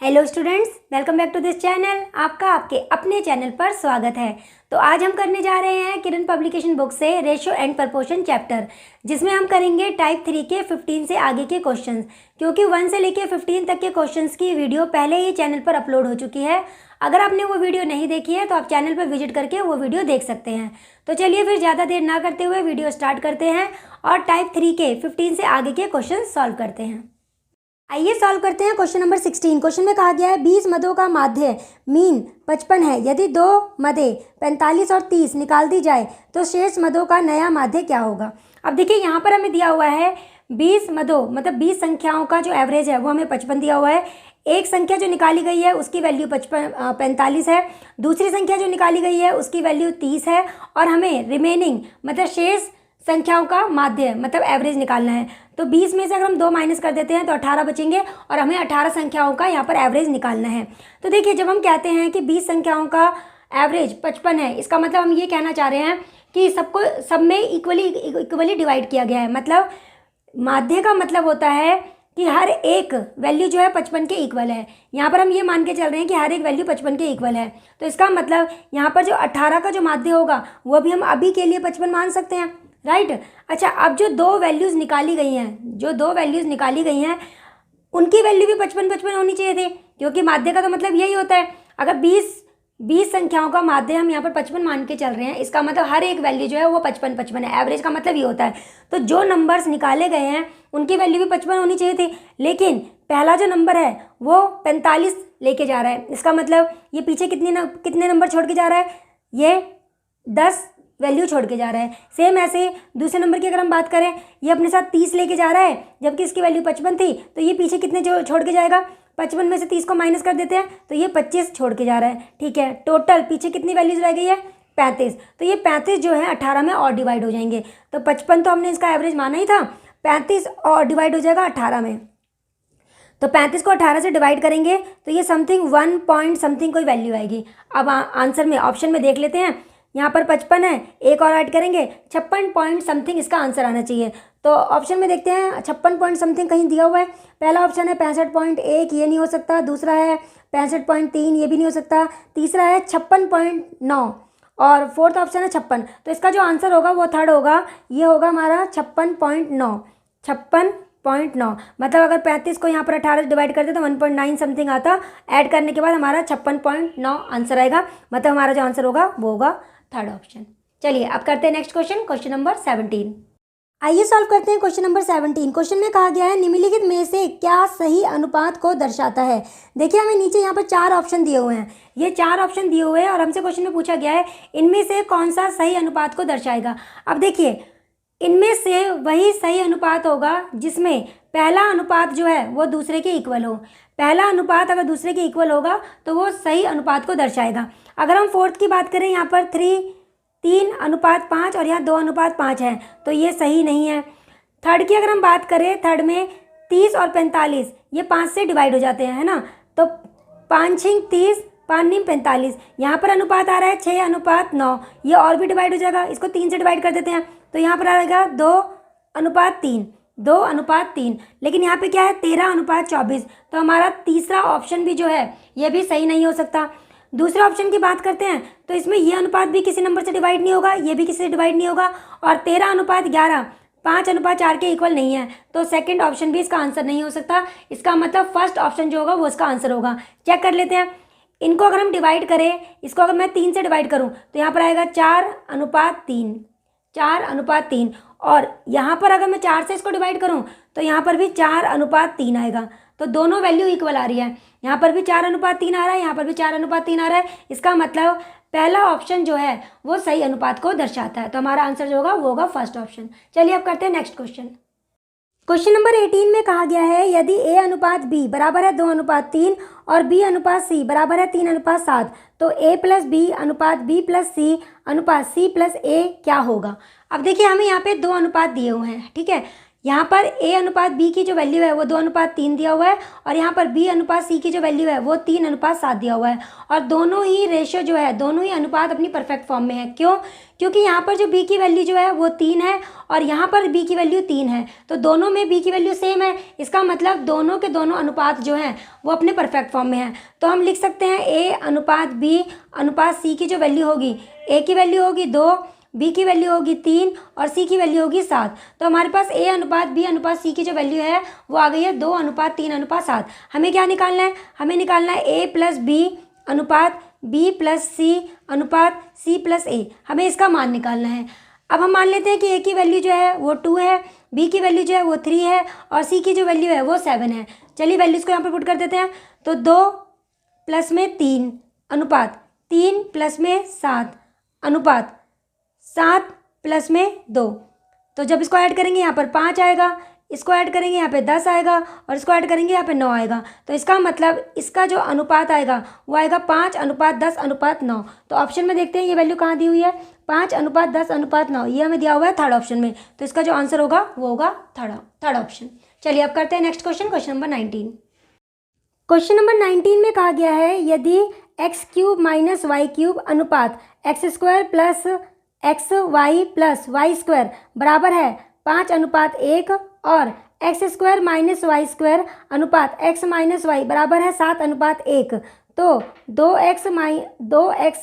Hello students, welcome back to this channel. आपका आपके अपने चैनल पर स्वागत है। तो आज हम करने जा रहे हैं किरण पब्लिकेशन बुक से रेशियो एंड प्रपोर्शन चैप्टर, जिसमें हम करेंगे टाइप 3 के 15 से आगे के क्वेश्चंस। क्योंकि 1 से लेके 15 तक के क्वेश्चंस की वीडियो पहले ही चैनल पर अपलोड हो चुकी है। अगर आपने वो वीडियो नहीं देखी है तो आप चैनल पर विजिट करके वो वीडियो देख सकते हैं। तो चलिए फिर ज़्यादा देर ना करते हुए वीडियो स्टार्ट करते हैं और टाइप 3 के 15 से आगे के क्वेश्चन सॉल्व करते हैं। आइए सॉल्व करते हैं क्वेश्चन नंबर 16। क्वेश्चन में कहा गया है 20 मदों का माध्य मीन 55 है। यदि 2 मदें 45 और 30 निकाल दी जाए तो शेष मदों का नया माध्य क्या होगा। अब देखिए यहाँ पर हमें दिया हुआ है 20 मदों मतलब 20 संख्याओं का जो एवरेज है वो हमें 55 दिया हुआ है। एक संख्या जो निकाली गई है उसकी वैल्यू 45 है, दूसरी संख्या जो निकाली गई है उसकी वैल्यू 30 है और हमें रिमेनिंग मतलब शेष संख्याओं का माध्य मतलब एवरेज निकालना है। तो 20 में से अगर हम 2 माइनस कर देते हैं तो 18 बचेंगे और हमें 18 संख्याओं का यहाँ पर एवरेज निकालना है। तो देखिए जब हम कहते हैं कि 20 संख्याओं का एवरेज 55 है, इसका मतलब हम ये कहना चाह रहे हैं कि सब में इक्वली डिवाइड किया गया है। मतलब माध्य का मतलब होता है कि हर एक वैल्यू जो है 55 के इक्वल है। यहाँ पर हम ये मान के चल रहे हैं कि हर एक वैल्यू 55 के इक्वल है। तो इसका मतलब यहाँ पर जो 18 का जो माध्य होगा वो भी हम अभी के लिए 55 मान सकते हैं, राइट। अच्छा, अब जो दो वैल्यूज़ निकाली गई हैं उनकी वैल्यू भी 55 होनी चाहिए थी, क्योंकि माध्य का तो मतलब यही होता है। अगर 20 संख्याओं का माध्य हम यहाँ पर 55 मान के चल रहे हैं, इसका मतलब हर एक वैल्यू जो है वो 55 है। एवरेज का मतलब ये होता है। तो जो नंबर्स निकाले गए हैं उनकी वैल्यू भी 55 होनी चाहिए थी, लेकिन पहला जो नंबर है वो 45 लेके जा रहा है। इसका मतलब ये पीछे कितने नंबर छोड़ के जा रहा है, ये 10 वैल्यू छोड़ के जा रहा है। सेम ऐसे दूसरे नंबर की अगर हम बात करें, ये अपने साथ 30 लेके जा रहा है जबकि इसकी वैल्यू 55 थी। तो ये पीछे कितने छोड़ के जाएगा, 55 में से 30 को माइनस कर देते हैं तो ये 25 छोड़ के जा रहा है। ठीक है, टोटल पीछे कितनी वैल्यूज रह गई है, 35। तो ये 35 जो है 18 में और डिवाइड हो जाएंगे। तो 55 तो हमने इसका एवरेज माना ही था, 35 और डिवाइड हो जाएगा 18 में। तो 35 को 18 से डिवाइड करेंगे तो ये समथिंग 1 पॉइंट समथिंग कोई वैल्यू आएगी। अब आंसर में ऑप्शन में देख लेते हैं, यहाँ पर 55 है, एक और ऐड करेंगे 56 पॉइंट समथिंग इसका आंसर आना चाहिए। तो ऑप्शन में देखते हैं 56 पॉइंट समथिंग कहीं दिया हुआ है। पहला ऑप्शन है 65.1, ये नहीं हो सकता। दूसरा है 65.3, ये भी नहीं हो सकता। तीसरा है 56.9 और फोर्थ ऑप्शन है 56। तो इसका जो आंसर होगा वो थर्ड होगा, ये होगा हमारा 56.9। 56.9 मतलब अगर 35 को यहाँ पर 18 से डिवाइड करते तो 1.9 समथिंग आता। ऐड करने के बाद हमारा 56.9 आंसर आएगा। मतलब हमारा जो आंसर होगा वो होगा थर्ड ऑप्शन। चलिए अब करते हैं नेक्स्ट क्वेश्चन, क्वेश्चन नंबर 17। आइए सॉल्व करते हैं क्वेश्चन नंबर 17। क्वेश्चन में कहा गया है निम्नलिखित में से क्या सही अनुपात को दर्शाता है। देखिए हमें नीचे यहाँ पर 4 ऑप्शन दिए हुए हैं। ये 4 ऑप्शन दिए हुए हैं और हमसे क्वेश्चन में पूछा गया है इनमें से कौन सा सही अनुपात को दर्शाएगा। अब देखिए इनमें से वही सही अनुपात होगा जिसमें पहला अनुपात जो है वो दूसरे के इक्वल हो। पहला अनुपात अगर दूसरे के इक्वल होगा तो वो सही अनुपात को दर्शाएगा। अगर हम फोर्थ की बात करें, यहाँ पर 3:5 और यहाँ 2:5 है तो ये सही नहीं है। थर्ड की अगर हम बात करें, थर्ड में 30 और 45 ये 5 से डिवाइड हो जाते हैं, है ना। तो 5×6 30, 5×9 45। यहाँ पर अनुपात आ रहा है 6:9, ये और भी डिवाइड हो जाएगा। इसको 3 से डिवाइड कर देते हैं तो यहाँ पर आएगा 2:3, 2:3। लेकिन यहाँ पे क्या है 13:24। तो हमारा तीसरा ऑप्शन भी जो है ये भी सही नहीं हो सकता। दूसरे ऑप्शन की बात करते हैं तो इसमें ये अनुपात भी किसी नंबर से डिवाइड नहीं होगा, ये भी किसी से डिवाइड नहीं होगा और 13:11 5:4 के इक्वल नहीं है। तो सेकंड ऑप्शन भी इसका आंसर नहीं हो सकता। इसका मतलब फर्स्ट ऑप्शन जो होगा वो इसका आंसर होगा। चेक कर लेते हैं, इनको अगर हम डिवाइड करें, इसको अगर मैं 3 से डिवाइड करूँ तो यहाँ पर आएगा 4:3, 4:3। और यहाँ पर अगर मैं 4 से इसको डिवाइड करूँ तो यहाँ पर भी 4:3 आएगा। तो दोनों वैल्यू इक्वल आ रही है। यहाँ पर भी 4:3 आ रहा है, यहाँ पर भी 4:3 आ रहा है। इसका मतलब पहला ऑप्शन जो है वो सही अनुपात को दर्शाता है। तो हमारा आंसर जो होगा वो होगा फर्स्ट ऑप्शन। चलिए अब करते हैं नेक्स्ट क्वेश्चन। क्वेश्चन नंबर 18 में कहा गया है यदि A/B बराबर है 2:3 और B/C बराबर है 3:7 तो A+B/B+C/C+A क्या होगा। अब देखिए हमें यहाँ पे 2 अनुपात दिए हुए हैं, ठीक है। यहाँ पर a अनुपात b की जो वैल्यू है वो 2:3 दिया हुआ है और यहाँ पर b अनुपात c की जो वैल्यू है वो 3:7 दिया हुआ है। और दोनों ही रेशियो जो है, दोनों ही अनुपात अपनी परफेक्ट फॉर्म में है। क्यों? क्योंकि यहाँ पर जो b की वैल्यू जो है वो 3 है और यहाँ पर b की वैल्यू 3 है, तो दोनों में b की वैल्यू सेम है। इसका मतलब दोनों के दोनों अनुपात जो हैं वो अपने परफेक्ट फॉर्म में है। तो हम लिख सकते हैं a अनुपात b अनुपात c की जो वैल्यू होगी, a की वैल्यू होगी 2, b की वैल्यू होगी 3 और c की वैल्यू होगी 7। तो हमारे पास a अनुपात b अनुपात c की जो वैल्यू है वो आ गई है 2:3:7। हमें क्या निकालना है? हमें निकालना है a प्लस b अनुपात b प्लस c अनुपात c प्लस a। हमें इसका मान निकालना है। अब हम मान लेते हैं कि a की वैल्यू जो है वो 2 है, b की वैल्यू जो है वो 3 है और c की जो वैल्यू है वो 7 है। चलिए वैल्यूज़ को यहाँ पर पुट कर देते हैं। तो 2 प्लस में 3 अनुपात 3 प्लस में 7 अनुपात 7 प्लस में 2। तो जब इसको ऐड करेंगे यहाँ पर 5 आएगा, इसको ऐड करेंगे यहाँ पे 10 आएगा और इसको ऐड करेंगे यहाँ पे 9 आएगा। तो इसका मतलब इसका जो अनुपात आएगा वो आएगा 5:10:9। तो ऑप्शन में देखते हैं ये वैल्यू कहाँ दी हुई है, 5:10:9। ये हमें दिया हुआ है थर्ड ऑप्शन में। तो इसका जो आंसर होगा वो होगा थर्ड ऑप्शन। चलिए अब करते हैं next question, question number 19। Question number 19 में कहा गया है यदि x³ माइनस y³ अनुपात x² plus xy plus y² बराबर है 5:1 और x² माइनस y² अनुपात x माइनस y बराबर है 7:1, तो 2x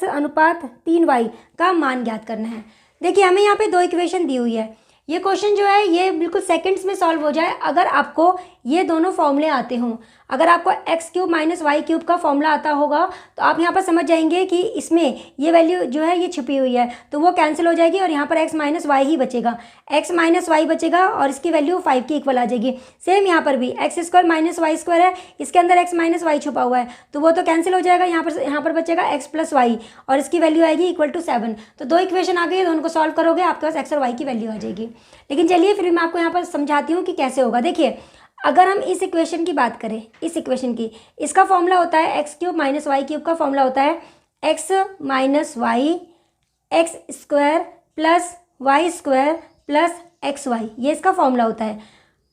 अनुपात 3y का मान ज्ञात करना है। देखिए हमें यहाँ पे दो इक्वेशन दी हुई है। ये क्वेश्चन जो है ये बिल्कुल सेकंड्स में सॉल्व हो जाए अगर आपको ये दोनों फॉर्मूले आते हों। अगर आपको x³ माइनस y³ का फॉर्मूला आता होगा तो आप यहाँ पर समझ जाएंगे कि इसमें ये वैल्यू जो है ये छुपी हुई है, तो वो कैंसिल हो जाएगी और यहाँ पर x माइनस वाई ही बचेगा, x माइनस वाई बचेगा और इसकी वैल्यू 5 की इक्वल आ जाएगी। सेम यहाँ पर भी x² माइनस y² है, इसके अंदर x माइनस वाई छुपा हुआ है, तो वो तो कैंसिल हो जाएगा। यहाँ पर बचेगा x प्लस वाई और इसकी वैल्यू आएगी इक्वल टू 7। तो दो इक्वेशन आ गई, दोनों को सॉल्व करोगे आपके पास x और y की वैल्यू आ जाएगी। लेकिन चलिए फिर मैं आपको यहाँ पर समझाती हूँ कि कैसे होगा। देखिए अगर हम इस इक्वेशन की बात करें, इस इक्वेशन की, इसका फॉर्मूला होता है x³ माइनस y³ का फॉर्मूला होता है x minus y x² plus y² plus xy। ये इसका फॉर्मूला होता है।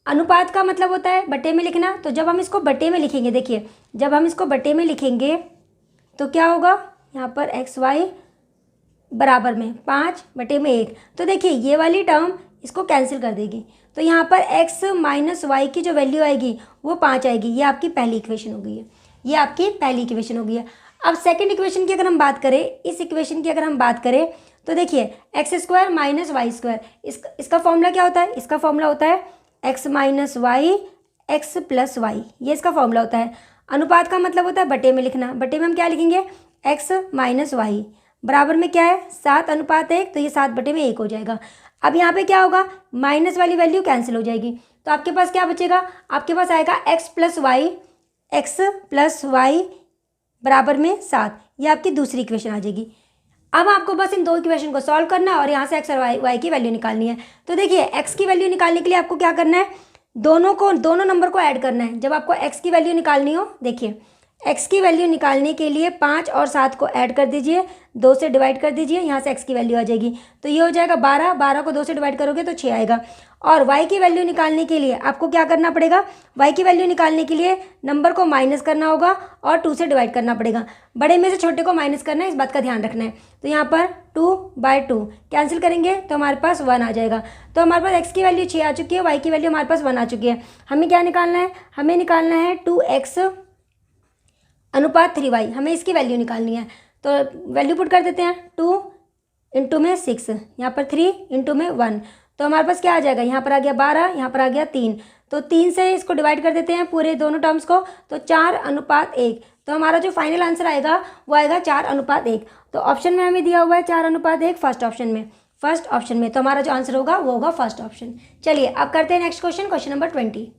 अनुपात का मतलब होता है बटे में लिखना। तो जब हम इसको बटे में लिखेंगे, देखिए जब हम इसको बटे में लिखेंगे तो क्या होगा, यहाँ पर xy बराबर में 5/1। तो देखिए ये वाली टर्म इसको कैंसिल कर देगी, तो यहाँ पर x माइनस वाई की जो वैल्यू आएगी वो 5 आएगी। ये आपकी पहली इक्वेशन हो गई है, ये आपकी पहली इक्वेशन हो गई है। अब सेकंड इक्वेशन की अगर हम बात करें, इस इक्वेशन की अगर हम बात करें तो देखिए x² माइनस y², इसका फॉर्मूला क्या होता है, इसका फॉर्मूला होता है x minus y x plus y. ये इसका फॉर्मूला होता है। अनुपात का मतलब होता है बटे में लिखना। बटे में हम क्या लिखेंगे, x माइनस वाई बराबर में क्या है 7:1, तो ये 7/1 हो जाएगा। अब यहाँ पे क्या होगा, माइनस वाली वैल्यू कैंसिल हो जाएगी, तो आपके पास क्या बचेगा, आपके पास आएगा x प्लस वाई बराबर में 7। ये आपकी दूसरी इक्वेशन आ जाएगी। अब आपको बस इन दो इक्वेशन को सॉल्व करना है और यहाँ से x और y की वैल्यू निकालनी है। तो देखिए x की वैल्यू निकालने के लिए आपको क्या करना है, दोनों नंबर को ऐड करना है। जब आपको x की वैल्यू निकालनी हो, देखिए x की वैल्यू निकालने के लिए 5 और 7 को ऐड कर दीजिए, 2 से डिवाइड कर दीजिए, यहाँ से x की वैल्यू आ जाएगी। तो ये हो जाएगा 12 को 2 से डिवाइड करोगे तो 6 आएगा। और y की वैल्यू निकालने के लिए आपको क्या करना पड़ेगा, y की वैल्यू निकालने के लिए नंबर को माइनस करना होगा और 2 से डिवाइड करना पड़ेगा। बड़े में से छोटे को माइनस करना है, इस बात का ध्यान रखना है। तो यहाँ पर 2/2 कैंसिल करेंगे तो हमारे पास 1 आ जाएगा। तो हमारे पास x की वैल्यू 6 आ चुकी है, y की वैल्यू हमारे पास 1 आ चुकी है। हमें क्या निकालना है, हमें निकालना है 2x अनुपात 3y। हमें इसकी वैल्यू निकालनी है, तो वैल्यू पुट कर देते हैं। 2 इंटू में 6, यहाँ पर 3 इंटू में 1, तो हमारे पास क्या आ जाएगा, यहाँ पर आ गया 12, यहाँ पर आ गया 3, तो 3 से इसको डिवाइड कर देते हैं पूरे दोनों टर्म्स को, तो 4:1। तो हमारा जो फाइनल आंसर आएगा वो आएगा 4:1। तो ऑप्शन में हमें दिया हुआ है 4:1 फर्स्ट ऑप्शन में, तो हमारा जो आंसर होगा वो होगा फर्स्ट ऑप्शन। चलिए अब करते हैं next question, question number 20।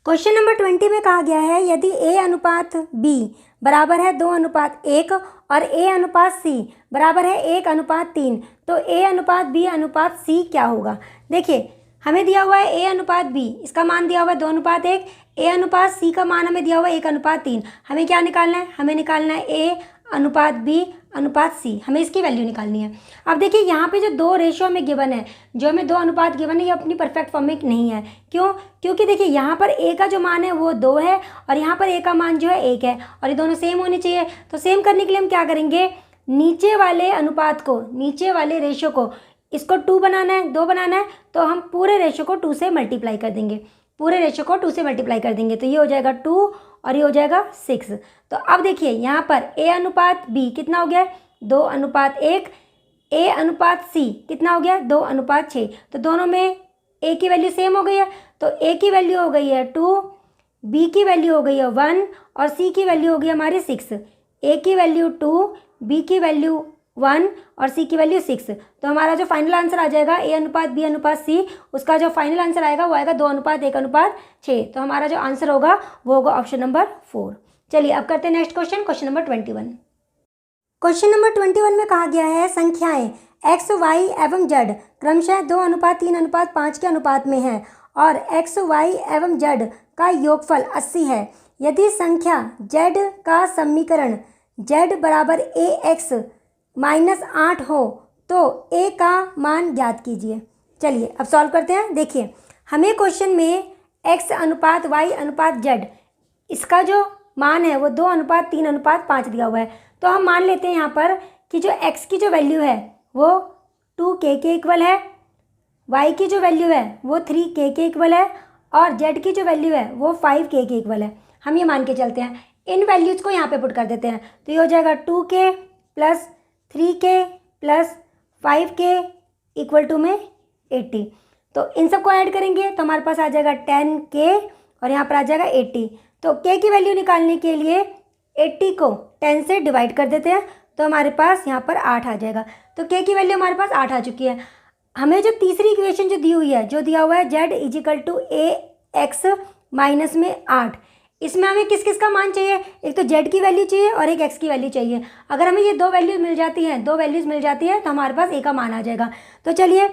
Question number 20 में कहा गया है यदि a अनुपात b बराबर है 2:1 और a अनुपात c बराबर है 1:3, तो a अनुपात b अनुपात c क्या होगा। देखिए हमें दिया हुआ है a अनुपात b, इसका मान दिया हुआ है 2:1, a अनुपात c का मान हमें दिया हुआ है 1:3। हमें क्या निकालना है, हमें निकालना है a अनुपात बी अनुपात सी, हमें इसकी वैल्यू निकालनी है। अब देखिए यहाँ पे जो दो रेशो हमें गिवन है, जो हमें दो अनुपात गिवन है, ये अपनी परफेक्ट फॉर्म में नहीं है। क्यों? क्योंकि देखिए यहाँ पर ए का जो मान है वो 2 है और यहाँ पर ए का मान जो है 1 है और ये दोनों सेम होने चाहिए। तो सेम करने के लिए हम क्या करेंगे, नीचे वाले अनुपात को, नीचे वाले रेशो को, इसको 2 बनाना है, 2 बनाना है, तो हम पूरे रेशो को 2 से मल्टीप्लाई कर देंगे, पूरे रेशो को 2 से मल्टीप्लाई कर देंगे। तो ये हो जाएगा 2 और ये हो जाएगा 6। तो अब देखिए यहाँ पर ए अनुपात बी कितना हो गया, 2 अनुपात 1, ए अनुपात सी कितना हो गया, 2 अनुपात 6। तो दोनों में ए की वैल्यू सेम हो गई है, तो ए की वैल्यू हो गई है 2, बी की वैल्यू हो गई है 1 और सी की वैल्यू हो गई हमारी 6। ए की वैल्यू 2, बी की वैल्यू 1 और सी की वैल्यू 6। तो हमारा जो फाइनल आंसर आ जाएगा ए अनुपात बी अनुपात सी, उसका जो फाइनल आंसर आएगा वो आएगा 2 अनुपात 1 अनुपात 6। तो हमारा जो आंसर होगा वो होगा ऑप्शन नंबर 4। चलिए अब करते हैं next question, question number 21। Question number 21 में कहा गया है संख्याएं एक्स वाई एवं जेड क्रमशः 2 अनुपात 3 अनुपात 5 के अनुपात में है और एक्स वाई एवं जेड का योगफल 80 है। यदि संख्या जेड का समीकरण जेड बराबर ए एक्स -8 हो तो ए का मान ज्ञात कीजिए। चलिए अब सॉल्व करते हैं। देखिए हमें क्वेश्चन में एक्स अनुपात वाई अनुपात जेड, इसका जो मान है वो 2 अनुपात 3 अनुपात 5 दिया हुआ है। तो हम मान लेते हैं यहाँ पर कि जो x की जो वैल्यू है वो 2k के इक्वल है, y की जो वैल्यू है वो 3k के इक्वल है और z की जो वैल्यू है वो 5k के इक्वल है। हम ये मान के चलते हैं, इन वैल्यूज़ को यहाँ पे पुट कर देते हैं। तो ये हो जाएगा 2k plus 3k plus 5k equal to में 80। तो इन सबको ऐड करेंगे तो हमारे पास आ जाएगा 10k और यहाँ पर आ जाएगा 80। तो k की वैल्यू निकालने के लिए 80 को 10 से डिवाइड कर देते हैं तो हमारे पास यहाँ पर 8 आ जाएगा। तो k की वैल्यू हमारे पास 8 आ चुकी है। हमें जो तीसरी इक्वेशन जो दी हुई है, जो दिया हुआ है z is equal to a x minus में 8, इसमें हमें किस किस का मान चाहिए, एक तो z की वैल्यू चाहिए और एक x की वैल्यू चाहिए। अगर हमें ये दो वैल्यूज़ मिल जाती है तो हमारे पास a का मान आ जाएगा। तो चलिए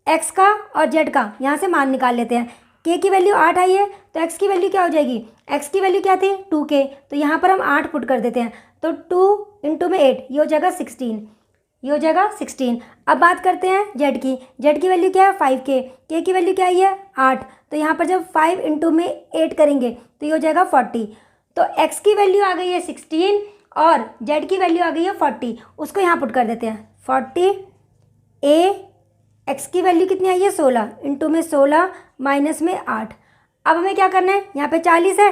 x का और z का यहाँ से मान निकाल लेते हैं। k की वैल्यू 8 आई है तो x की वैल्यू क्या हो जाएगी, x की वैल्यू क्या थी 2k, तो यहाँ पर हम 8 पुट कर देते हैं। तो 2 इंटू में 8 ये हो जाएगा 16, ये हो जाएगा 16। अब बात करते हैं z की वैल्यू क्या है 5k, k की वैल्यू क्या आई है 8, तो यहाँ पर जब 5 इंटू में 8 करेंगे तो ये हो जाएगा 40। तो x की वैल्यू आ गई है 16 और z की वैल्यू आ गई है 40, उसको यहाँ पुट कर देते हैं 40। x की वैल्यू कितनी आई है 16 इंटू में 16 माइनस में 8। अब हमें क्या करना है, यहाँ पे 40 है,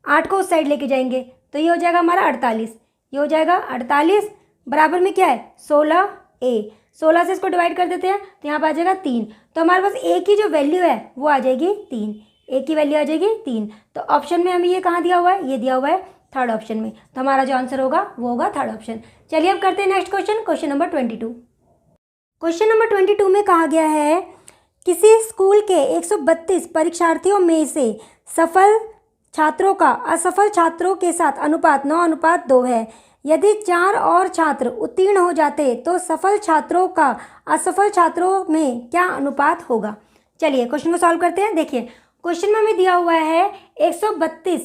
8 को उस साइड लेके जाएंगे तो ये हो जाएगा हमारा 48, ये हो जाएगा 48 बराबर में क्या है 16a, 16 से इसको डिवाइड कर देते हैं तो यहाँ पर आ जाएगा 3। तो हमारे पास a की जो वैल्यू है वो आ जाएगी 3, a की वैल्यू आ जाएगी 3। तो ऑप्शन में हमें ये कहाँ दिया हुआ है, ये दिया हुआ है थर्ड ऑप्शन में। तो हमारा जो आंसर होगा वो होगा थर्ड ऑप्शन। चलिए अब करते हैं next question, question number 22। Question number 22 में कहा गया है किसी स्कूल के 132 परीक्षार्थियों में से सफल छात्रों का असफल छात्रों के साथ अनुपात 9:2 है। यदि 4 और छात्र उत्तीर्ण हो जाते तो सफल छात्रों का असफल छात्रों में क्या अनुपात होगा। चलिए क्वेश्चन को सॉल्व करते हैं। देखिए क्वेश्चन में हमें दिया हुआ है 132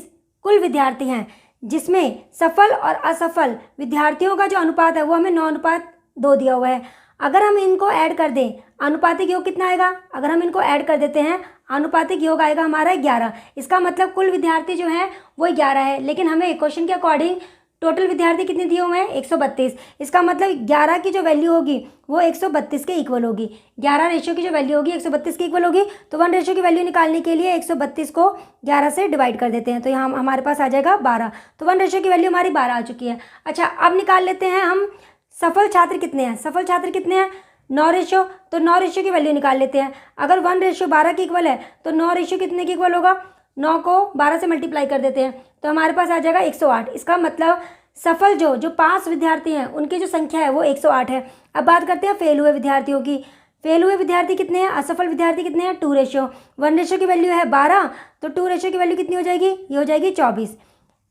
कुल विद्यार्थी हैं, जिसमें सफल और असफल विद्यार्थियों का जो अनुपात है वो हमें 9:2 दिया हुआ है। अगर हम इनको ऐड कर दें, अनुपातिक योग कितना आएगा, अगर हम इनको ऐड कर देते हैं अनुपातिक योग आएगा हमारा 11। इसका मतलब कुल विद्यार्थी जो है वो 11 है, लेकिन हमें क्वेश्चन के अकॉर्डिंग टोटल विद्यार्थी कितने दिए हुए हैं 132। इसका मतलब 11 की जो वैल्यू होगी वो 132 के इक्वल होगी। 11 रेशियो की जो वैल्यू होगी 132 के इक्वल होगी। तो 1 रेशियो की वैल्यू निकालने के लिए 132 को 11 से डिवाइड कर देते हैं तो यहाँ हमारे पास आ जाएगा 12। तो 1 रेशियो की वैल्यू हमारी 12 आ चुकी है। अच्छा अब निकाल लेते हैं हम सफल छात्र कितने हैं। सफल छात्र कितने हैं 9 रेशियो, तो 9 रेशियो की वैल्यू निकाल लेते हैं। अगर 1 रेशियो 12 के इक्वल है तो 9 रेशियो कितने के इक्वल होगा, 9 को 12 से मल्टीप्लाई कर देते हैं तो हमारे पास आ जाएगा 108। इसका मतलब सफल जो पास विद्यार्थी हैं उनकी जो संख्या है वो 108 है। अब बात करते हैं फेल हुए विद्यार्थियों की। फेल हुए विद्यार्थी कितने हैं, असफल विद्यार्थी कितने हैं 2 रेशियो। 1 रेशियो की वैल्यू है 12 तो 2 रेशियो की वैल्यू कितनी हो जाएगी, ये हो जाएगी 24।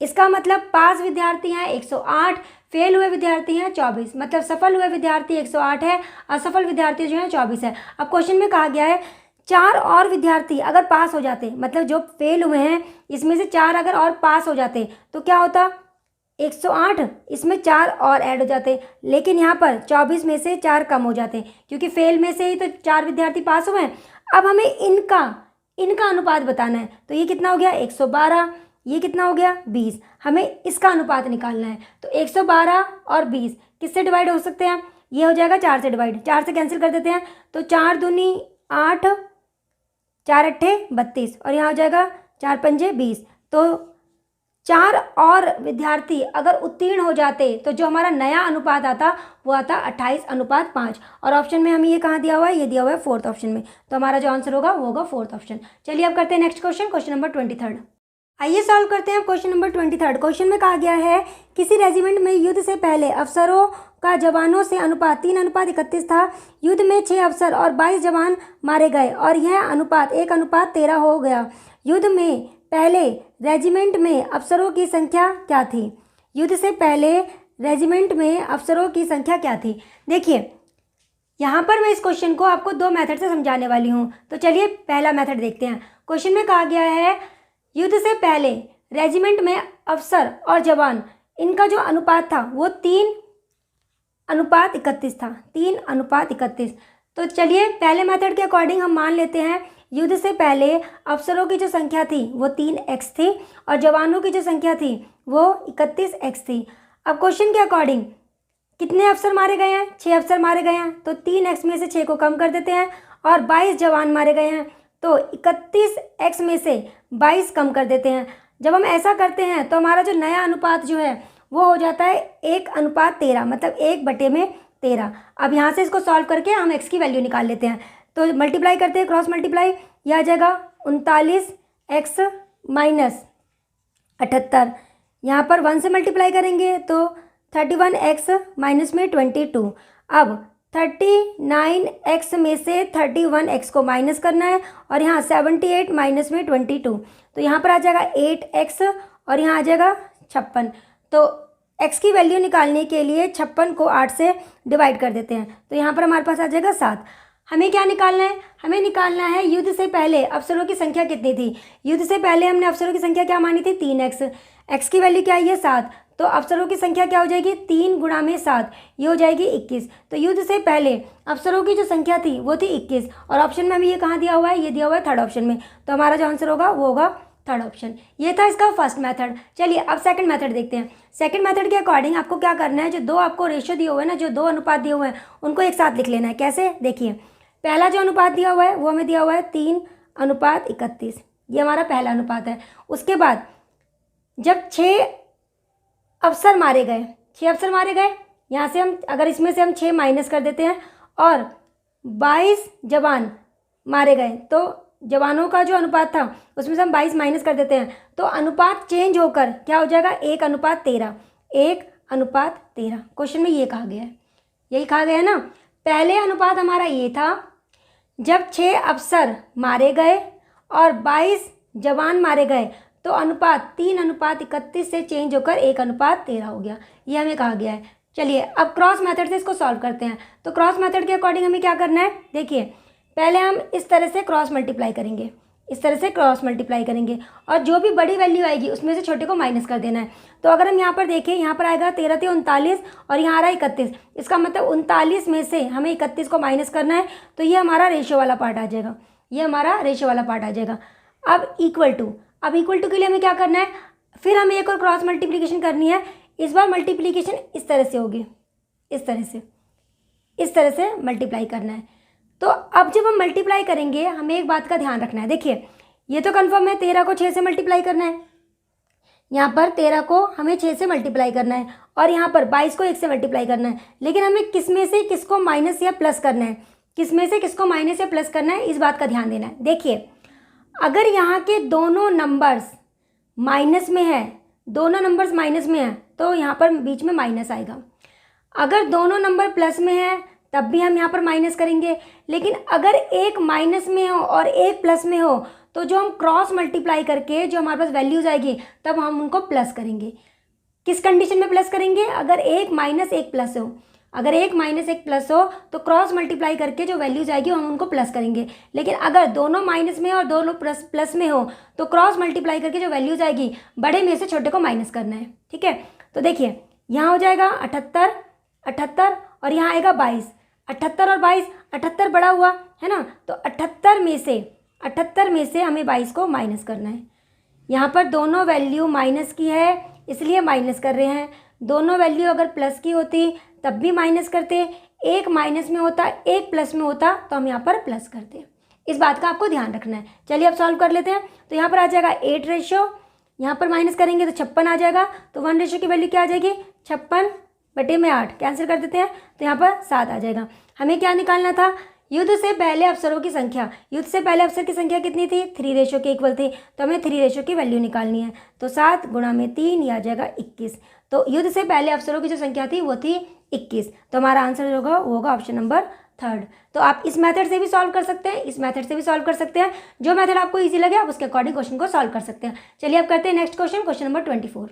इसका मतलब पास विद्यार्थी हैं 108, फेल हुए विद्यार्थी हैं 24। मतलब सफल हुए विद्यार्थी 108 है, असफल विद्यार्थी जो है 24 है। अब क्वेश्चन में कहा गया है 4 और विद्यार्थी अगर पास हो जाते, मतलब जो फेल हुए हैं इसमें से 4 अगर और पास हो जाते तो क्या होता, 108, इसमें 4 और ऐड हो जाते, लेकिन यहाँ पर 24 में से 4 कम हो जाते क्योंकि फेल में से ही तो 4 विद्यार्थी पास हुए हैं। अब हमें इनका अनुपात बताना है, तो ये कितना हो गया 112, ये कितना हो गया 20। हमें इसका अनुपात निकालना है, तो 112 और 20 किससे डिवाइड हो सकते हैं, ये हो जाएगा 4 से डिवाइड, 4 से कैंसिल कर देते हैं, तो 4 दूनी 8, 4 अट्ठे 32 और यहाँ हो जाएगा 4 पंजे 20। तो 4 और विद्यार्थी अगर उत्तीर्ण हो जाते तो जो हमारा नया अनुपात आता वो आता 28:5। और ऑप्शन में हमें ये कहाँ दिया हुआ है, ये दिया हुआ है 4th ऑप्शन में, तो हमारा जो आंसर होगा वो होगा 4th ऑप्शन। चलिए अब करते हैं नेक्स्ट क्वेश्चन, क्वेश्चन नंबर 23। आइए सॉल्व करते हैं क्वेश्चन नंबर 23। क्वेश्चन में कहा गया है किसी रेजिमेंट में युद्ध से पहले अफसरों का जवानों से अनुपात 3:31 था। युद्ध में 6 अफसर और 22 जवान मारे गए और यह अनुपात 1:13 हो गया। युद्ध में पहले रेजिमेंट में अफसरों की संख्या क्या थी। युद्ध से पहले रेजिमेंट में अफसरों की संख्या क्या थी। देखिए यहाँ पर मैं इस क्वेश्चन को आपको 2 मेथड से समझाने वाली हूँ, तो चलिए पहला मेथड देखते हैं। क्वेश्चन में कहा गया है युद्ध से पहले रेजिमेंट में अफसर और जवान इनका जो अनुपात था वो 3:31 था, 3:31। तो चलिए पहले मेथड के अकॉर्डिंग हम मान लेते हैं युद्ध से पहले अफसरों की जो संख्या थी वो 3x थी और जवानों की जो संख्या थी वो 31x थी। अब क्वेश्चन के अकॉर्डिंग कितने अफसर मारे गए हैं, 6 अफसर मारे गए हैं, तो 3x में से 6 को कम कर देते हैं और 22 जवान मारे गए हैं, तो 31x में से 22 कम कर देते हैं। जब हम ऐसा करते हैं तो हमारा जो नया अनुपात जो है वो हो जाता है 1:13, मतलब 1/13। अब यहाँ से इसको सॉल्व करके हम x की वैल्यू निकाल लेते हैं, तो मल्टीप्लाई करते हैं, क्रॉस मल्टीप्लाई, यह आ जाएगा 39x माइनस 78। यहाँ पर 1 से मल्टीप्लाई करेंगे तो 31x माइनस में 22। अब 39x में से 31x को माइनस करना है और यहाँ 78 माइनस में 22, तो यहाँ पर आ जाएगा 8x और यहाँ आ जाएगा 56। तो x की वैल्यू निकालने के लिए 56 को 8 से डिवाइड कर देते हैं, तो यहाँ पर हमारे पास आ जाएगा 7। हमें क्या निकालना है, हमें निकालना है युद्ध से पहले अफसरों की संख्या कितनी थी। युद्ध से पहले हमने अफसरों की संख्या क्या मानी थी 3x, x की वैल्यू क्या है ये 7, तो अफसरों की संख्या क्या हो जाएगी 3 गुणा में 7, ये हो जाएगी 21। तो युद्ध से पहले अफसरों की जो संख्या थी वो थी 21 और ऑप्शन में हमें ये कहाँ दिया हुआ है, ये दिया हुआ है 3rd ऑप्शन में, तो हमारा जो आंसर होगा वो होगा 3rd ऑप्शन। ये था इसका फर्स्ट मेथड। चलिए अब सेकंड मेथड देखते हैं। सेकंड मेथड के अकॉर्डिंग आपको क्या करना है, जो 2 आपको रेशियो दिए हुए हैं ना, जो 2 अनुपात दिए हुए हैं उनको एक साथ लिख लेना है। कैसे, देखिए पहला जो अनुपात दिया हुआ है वो हमें दिया हुआ है 3:31, ये हमारा पहला अनुपात है। उसके बाद जब 6 अफसर मारे गए, 6 अफसर मारे गए, यहाँ से हम अगर इसमें से हम 6 माइनस कर देते हैं और 22 जवान मारे गए, तो जवानों का जो अनुपात था उसमें से हम 22 माइनस कर देते हैं, तो अनुपात चेंज होकर क्या हो जाएगा 1:13, 1:13। क्वेश्चन में ये कहा गया है, यही कहा गया है ना। पहले अनुपात हमारा ये था जब 6 अफसर मारे गए और 22 जवान मारे गए, तो अनुपात 3:31 से चेंज होकर 1:13 हो गया, ये हमें कहा गया है। चलिए अब क्रॉस मेथड से इसको सॉल्व करते हैं। तो क्रॉस मेथड के अकॉर्डिंग हमें क्या करना है, देखिए पहले हम इस तरह से क्रॉस मल्टीप्लाई करेंगे, इस तरह से क्रॉस मल्टीप्लाई करेंगे और जो भी बड़ी वैल्यू आएगी उसमें से छोटे को माइनस कर देना है। तो अगर हम यहाँ पर देखें, यहाँ पर आएगा 13 × 39 और यहाँ आ रहा है 31, इसका मतलब 39 में से हमें 31 को माइनस करना है, तो ये हमारा रेशियो वाला पार्ट आ जाएगा, ये हमारा रेशियो वाला पार्ट आ जाएगा। अब इक्वल टू के लिए हमें क्या करना है, फिर हमें एक और क्रॉस मल्टीप्लिकेशन करनी है। इस बार मल्टीप्लिकेशन इस तरह से होगी, इस तरह से मल्टीप्लाई करना है। तो अब जब हम मल्टीप्लाई करेंगे हमें एक बात का ध्यान रखना है, देखिए ये तो कन्फर्म है 13 को 6 से मल्टीप्लाई करना है, यहाँ पर 13 को हमें 6 से मल्टीप्लाई करना है और यहाँ पर 22 को 1 से मल्टीप्लाई करना है, लेकिन हमें किस में से किसको माइनस या प्लस करना है, किस में से किसको माइनस या प्लस करना है, इस बात का ध्यान देना है। देखिए अगर यहाँ के दोनों नंबर्स माइनस में है, दोनों नंबर्स माइनस में है, तो यहाँ पर बीच में माइनस आएगा। अगर दोनों नंबर प्लस में है तब भी हम यहाँ पर माइनस करेंगे, लेकिन अगर एक माइनस में हो और एक प्लस में हो तो जो हम क्रॉस मल्टीप्लाई करके जो हमारे पास वैल्यूज आएगी तब हम उनको प्लस करेंगे। किस कंडीशन में प्लस करेंगे, अगर एक माइनस एक प्लस हो, अगर एक माइनस एक प्लस हो तो क्रॉस मल्टीप्लाई करके जो वैल्यूज आएगी हम उनको प्लस करेंगे, लेकिन अगर दोनों माइनस में और दोनों प्लस में हो तो क्रॉस मल्टीप्लाई करके जो वैल्यूज आएगी बड़े में से छोटे को माइनस करना है, ठीक है। तो देखिए यहाँ हो जाएगा 78 78 और यहाँ आएगा 22। 78 और 22, 78 बड़ा हुआ है ना, तो 78 में से हमें 22 को माइनस करना है। यहाँ पर दोनों वैल्यू माइनस की है इसलिए माइनस कर रहे हैं। दोनों वैल्यू अगर प्लस की होती तब भी माइनस करते, एक माइनस में होता एक प्लस में होता तो हम यहाँ पर प्लस करते। इस बात का आपको ध्यान रखना है। चलिए अब सॉल्व कर लेते हैं। तो यहाँ पर आ जाएगा 8 रेशो, यहाँ पर माइनस करेंगे तो 56 आ जाएगा। तो 1 रेशो की वैल्यू क्या आ जाएगी, 56/8 कैंसिल कर देते हैं तो यहाँ पर 7 आ जाएगा। हमें क्या निकालना था, युद्ध से पहले अफसरों की संख्या। युद्ध से पहले अफसर की संख्या कितनी थी, 3 रेशो के इक्वल थी, तो हमें 3 रेशो की वैल्यू निकालनी है। तो 7 गुणा में 3 ये आ जाएगा 21। तो युद्ध से पहले अफसरों की जो संख्या थी वो थी 21। तो हमारा आंसर जो होगा वो होगा ऑप्शन नंबर 3। तो आप इस मेथड से भी सॉल्व कर सकते हैं, इस मेथड से भी सॉल्व कर सकते हैं। जो मेथड आपको ईजी लगे आप उसके अकॉर्डिंग क्वेश्चन को सॉल्व कर सकते हैं। चलिए अब करते हैं next question, question number 24।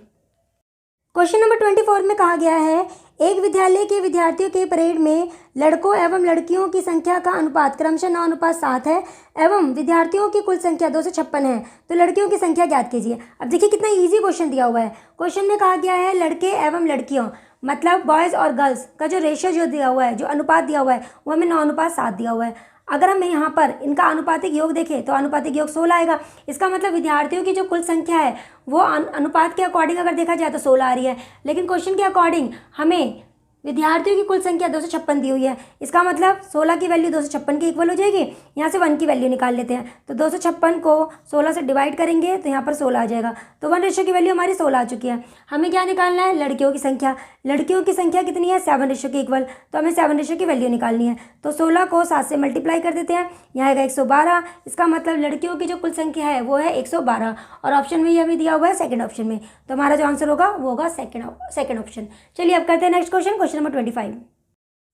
Question number 24 में कहा गया है, एक विद्यालय के विद्यार्थियों के परेड में लड़कों एवं लड़कियों की संख्या का अनुपात क्रमशः 9:7 है एवं विद्यार्थियों की कुल संख्या 256 है, तो लड़कियों की संख्या ज्ञात कीजिए। अब देखिए कितना इजी क्वेश्चन दिया हुआ है। क्वेश्चन में कहा गया है लड़के एवं लड़कियों, मतलब बॉयज़ और गर्ल्स का जो रेशियो जो दिया हुआ है, जो अनुपात दिया हुआ है वो हमें 9:7 दिया हुआ है। अगर हम यहाँ पर इनका अनुपातिक योग देखें तो अनुपातिक योग 16 आएगा। इसका मतलब विद्यार्थियों की जो कुल संख्या है वो अनुपात के अकॉर्डिंग अगर देखा जाए तो 16 आ रही है, लेकिन क्वेश्चन के अकॉर्डिंग हमें विद्यार्थियों की कुल संख्या 256 दी हुई है। इसका मतलब 16 की वैल्यू 256 के इक्वल हो जाएगी। यहाँ से 1 की वैल्यू निकाल लेते हैं, तो 256 को 16 से डिवाइड करेंगे तो यहाँ पर 16 आ जाएगा। तो 1 रेशो की वैल्यू हमारी 16 आ चुकी है। हमें क्या निकालना है, लड़कियों की संख्या। लड़कियों की संख्या कितनी है, 7 रेशो के इक्वल, तो हमें 7 रेशो की वैल्यू निकालनी है। तो 16 को 7 से मल्टीप्लाई कर देते हैं, यहाँ आएगा 112। इसका मतलब लड़कियों की जो कुल संख्या है वो है 112 और ऑप्शन में ये हमें दिया हुआ है सेकंड ऑप्शन में। तो हमारा जो आंसर होगा वो होगा सेकंड ऑप्शन। चलिए अब करते हैं नेक्स्ट क्वेश्चन, क्वेश्चन नंबर 25।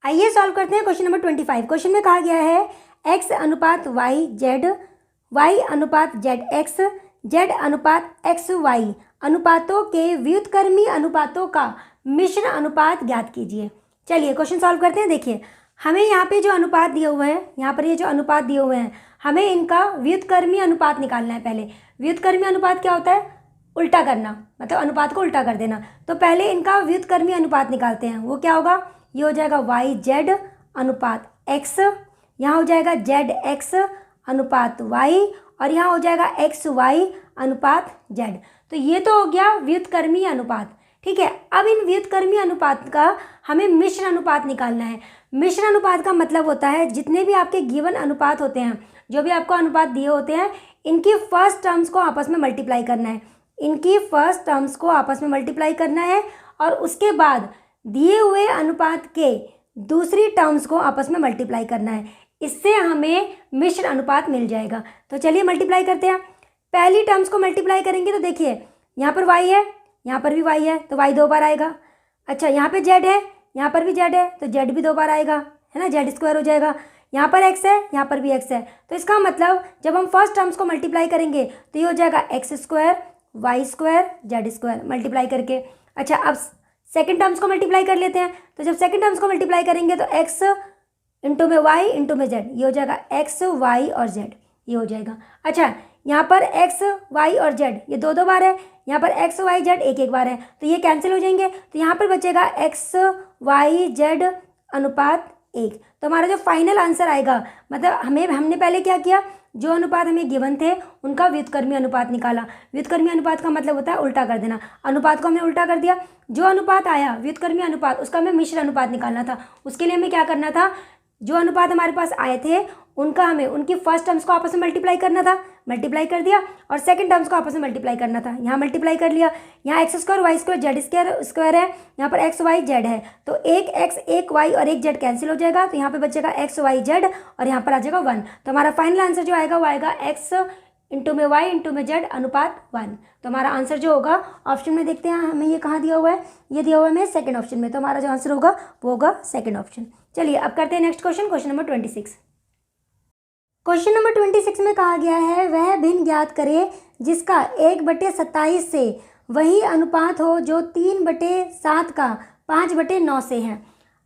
आइए सॉल्व करते हैं क्वेश्चन नंबर 25। क्वेश्चन में कहा गया है x अनुपात y z, y अनुपात z x, z अनुपात x y अनुपातों के व्युत्क्रमी अनुपातों का मिश्र अनुपात ज्ञात कीजिए। चलिए क्वेश्चन सॉल्व करते हैं। देखिए हमें यहाँ पे जो अनुपात दिए हुए हैं, यहाँ पर ये जो अनुपात दिए हुए हैं, हमें इनका व्युत्क्रमी अनुपात निकालना है। पहले व्युत्क्रमी अनुपात क्या होता है, उल्टा करना, मतलब अनुपात को उल्टा कर देना। तो पहले इनका व्युत्क्रमी अनुपात निकालते हैं। वो क्या होगा, ये हो जाएगा वाई जेड अनुपात एक्स, यहाँ हो जाएगा जेड एक्स अनुपात वाई और यहाँ हो जाएगा एक्स वाई अनुपात जेड। तो ये तो हो गया व्युत्क्रमी अनुपात। ठीक है, अब इन व्युत्क्रमी अनुपात का हमें मिश्र अनुपात निकालना है। मिश्र अनुपात का मतलब होता है जितने भी आपके गिवन अनुपात होते हैं, जो भी आपको अनुपात दिए होते हैं, इनकी फर्स्ट टर्म्स को आपस में मल्टीप्लाई करना है। इनकी फर्स्ट टर्म्स को आपस में मल्टीप्लाई करना है और उसके बाद दिए हुए अनुपात के दूसरी टर्म्स को आपस में मल्टीप्लाई करना है। इससे हमें मिश्र अनुपात मिल जाएगा। तो चलिए मल्टीप्लाई करते हैं। पहली टर्म्स को मल्टीप्लाई करेंगे तो देखिए यहाँ पर y है, यहाँ पर भी y है, तो y 2 बार आएगा। अच्छा यहाँ पे z है, यहाँ पर भी z है, तो z भी 2 बार आएगा, है ना, z स्क्वायर हो जाएगा। यहाँ पर x है, यहाँ पर भी x है, तो इसका मतलब जब हम फर्स्ट टर्म्स को मल्टीप्लाई करेंगे तो ये हो जाएगा x square y square z square multiply करके। अच्छा अब सेकंड टर्म्स को मल्टीप्लाई कर लेते हैं। तो जब सेकंड टर्म्स को मल्टीप्लाई करेंगे तो x इंटू में y इंटू में z, ये हो जाएगा x y और z, ये हो जाएगा। अच्छा यहाँ पर x y और z ये 2 बार है, यहाँ पर x y z 1 बार है, तो ये कैंसिल हो जाएंगे। तो यहाँ पर बचेगा x y z अनुपात 1। तो हमारा जो फाइनल आंसर आएगा, मतलब हमने पहले क्या किया, जो अनुपात हमें गिवन थे उनका व्युत्क्रमी अनुपात निकाला। व्युत्क्रमी अनुपात का मतलब होता है उल्टा कर देना। अनुपात को हमने उल्टा कर दिया, जो अनुपात आया व्युत्क्रमी अनुपात उसका हमें मिश्र अनुपात निकालना था। उसके लिए हमें क्या करना था, जो अनुपात हमारे पास आए थे उनका हमें उनकी फर्स्ट टर्म्स को आपस में मल्टीप्लाई करना था। मल्टीप्लाई कर दिया और सेकंड टर्म्स को आपस में मल्टीप्लाई करना था। यहाँ मल्टीप्लाई कर लिया, यहाँ x square y square z square है, यहाँ पर एक्स वाई जेड है, तो एक एक्स एक वाई और एक जेड कैंसिल हो जाएगा। तो यहाँ पे बचेगा एक्स वाई जेड और यहाँ पर आ जाएगा 1। तो हमारा फाइनल आंसर जो आएगा वो आएगा एक्स इंटू में वाई इंटू में जेड अनुपात 1। तो हमारा आंसर जो होगा ऑप्शन में देखते हैं हमें ये कहाँ दिया हुआ है, ये दिया हुआ है हमें सेकंड ऑप्शन में। तो हमारा जो आंसर होगा वो होगा सेकंड ऑप्शन। चलिए अब करते हैं next question, question number 26। Question number 26 में कहा गया है वह भिन्न ज्ञात करे जिसका 1/27 से वही अनुपात हो जो 3/7 का 5/9 से है।